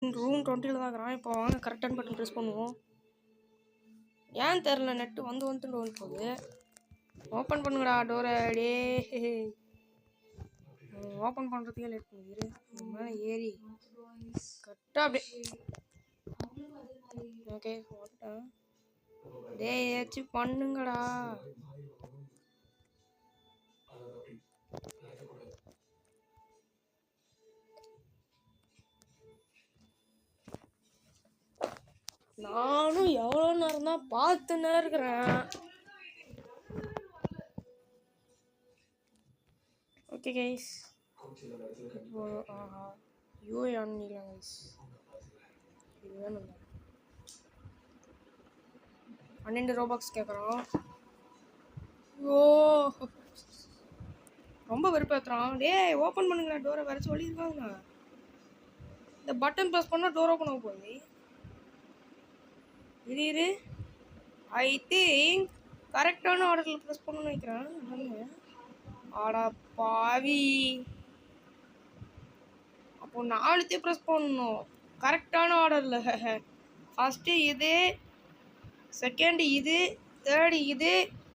Room 20 தான் இருக்கிறான். இப்போ வாங்க கரெக்டான பட்டன் ப்ரெஸ் பண்ணுவோம். ஏன் தெரில நெட்டு வந்துட்டு போகுது. ஓப்பன் பண்ணுங்கடா டோரை. டே ஓப்பன் பண்ணுறதுக்கே லேட் பண்ணுது. மேலே ஏறி கரெக்டாக அப்படியே ஓகே போட்டேன். டே ஏதாச்சும் பண்ணுங்கடா. நானும் எவ்வளோ நேரம் தான் பார்த்துன்னே இருக்கிறேன். ஓகே கைஸ், இப்போ யூஏ ஆன் பண்ணிக்கலாம் கைஸ். இது வேணும் 12 ரோபாக்ஸ் கேட்குறோம். ஓ ரொம்ப வெறுப்பேற்றுறான். டே ஓப்பன் பண்ணுங்களா டோரை, வர சொல்லியிருக்காங்க. இந்த பட்டன் ப்ரெஸ் பண்ணால் டோர் ஓப்பன் ஆக போகுது. இரு ஐ திங்க் கரெக்டான ஆர்டரில் ப்ரெஸ் பண்ணணும்னு நினைக்கிறேன். ஆடா பாவி, அப்போ 4 ப்ரெஸ் பண்ணணும் கரெக்டான ஆர்டரில். ஃபஸ்ட்டு இது, செகண்ட் இது, தேர்டு இது,